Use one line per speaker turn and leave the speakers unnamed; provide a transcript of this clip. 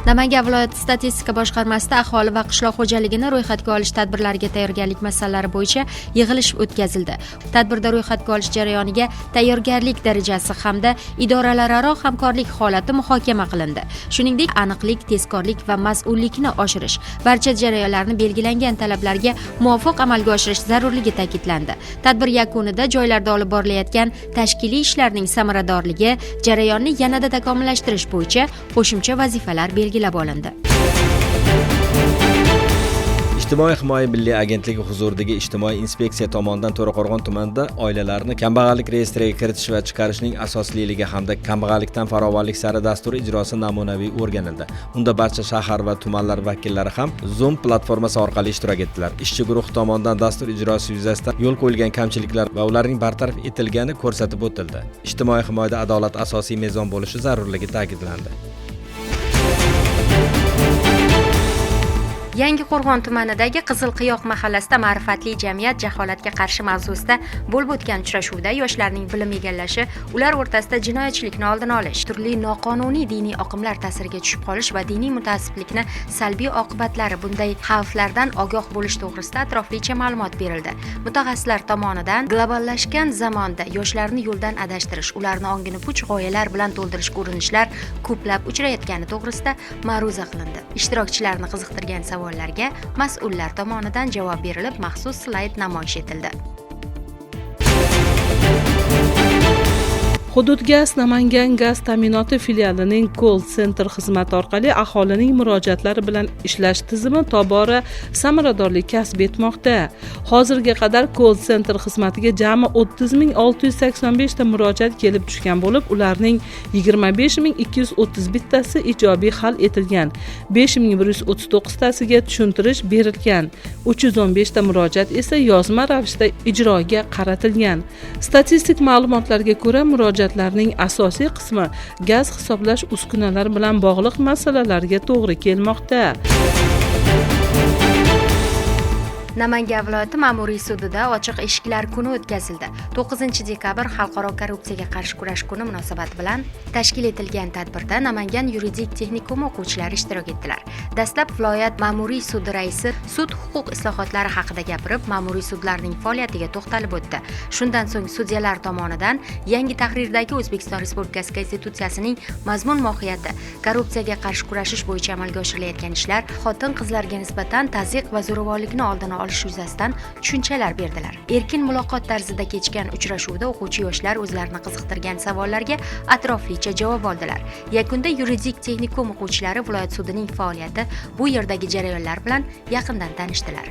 Namangan viloyati statistika boshqarmasida aholi va qishloq xo'jaligini ro'yxatga olish tadbirlariga tayyorgarlik masalalari bo'yicha yig'ilish o'tkazildi. Tadbirda ro'yxatga olish jarayoniga tayyorgarlik darajasi hamda idoralararo hamkorlik holati muhokama qilindi. Shuningdek, aniqlik, tezkorlik va mas'ullikni oshirish, barcha jarayonlarni belgilangan talablarga muvofiq amalga oshirish zarurligi ta'kidlandi. Tadbir yakunida joylarda olib borilayotgan tashkiliy ishlarning samaradorligi, jarayonni yanada takomillashtirish bo'yicha qo'shimcha vazifalar belgilab olindi.
Ijtimoiy himoya milliy agentligi huzuridagi ijtimoiy inspeksiya tomonidan To'raqo'rg'on tumanida oilalarni kambag'allik reyestriga kiritish va chiqarishning asosliligi hamda kambag'allikdan farovonlik sari dasturi ijrosi namunaviy o'rganildi. Unda barcha shahar va tumanlar vakillari ham Zoom platformasi orqali ishtirok etdilar. Ishchi guruh tomonidan dastur ijrosi yuzasidan yo'l qo'yilgan kamchiliklar va ularning bartaraf etilgani ko'rsatib o'tildi. Ijtimoiy himoyada adolat asosiy mezon bo'lishi zarurligi ta'kidlandi.
Yangiqo'rg'on tumanidagi Qizilqiyoq mahallasida ma'rifatli jamiyat jaholatga qarshi mavzusida bo'lib o'tgan uchrashuvda yoshlarning bilim egallashi, ular o'rtasida jinoyatchilikni oldini olish, turli noqonuniy diniy oqimlar ta'siriga tushib qolish va diniy mutaassiblikni salbiy oqibatlari, bunday xavflardan ogoh bo'lish to'g'risida atroflicha ma'lumot berildi. Mutaxassislar tomonidan globallashgan zamonda yoshlarni yo'ldan adashtirish, ularni ongini puch g'oyalar bilan to'ldirishga urinishlar ko'plab uchrayotgani to'g'risida ma'ruza qilindi. Ishtirokchilarni qiziqtirgan savollarga mas'ullar tomonidan javob berilib, maxsus slayd namoyish etildi.
Hudud Gaz Namangan gaz ta'minoti filialining call center xizmati orqali aholining murojaatlari bilan ishlash tizimi tobora samaradorlik kasb etmoqda. Hozirga qadar call center xizmatiga jami 30.685 ta murojaat kelib tushgan bo'lib, ularning 25.231 tasi ijobiy hal etilgan, 5.139 tasiga tushuntirish berilgan, 315 ta murojaat esa yozma ravishda ijroga qaratilgan. Statistik ma'lumotlarga ko'ra, murojaatlarning asosiy qismi gaz hisoblash uskunalari bilan bog'liq masalalarga to'g'ri kelmoqda.
Namangan viloyati ma'muriy sudida ochiq eshiklar kuni o'tkazildi. 9-dekabr Xalqaro korrupsiyaga qarshi kurash kuni munosabati bilan tashkil etilgan tadbirda Namangan yuridik texnikumi o'quvchilari ishtirok etdilar. Dastlab viloyat ma'muriy sudi raisi sud huquq islohotlari haqida gapirib, ma'muriy sudlarning faoliyatiga to'xtalib o'tdi. Shundan so'ng sudyalar tomonidan yangi tahrirdagi O'zbekiston Respublikasi Konstitutsiyasining mazmun mohiyati, korrupsiyaga qarshi kurashish bo'yicha amalga oshirilayotgan ishlar, xotin-qizlarga nisbatan tazyiq va zo'ravonlikni oldini olish yuzasidan tushunchalar berdilar. Erkin muloqot tarzida kechgan uchrashuvda o'quvchi yoshlar o'zlarini qiziqtirgan savollarga atroflicha javob oldilar. Yakunda yuridik texnikum o'quvchilari viloyat sudining faoliyati, bu yerdagi jarayonlar bilan yaqindan tanishdilar.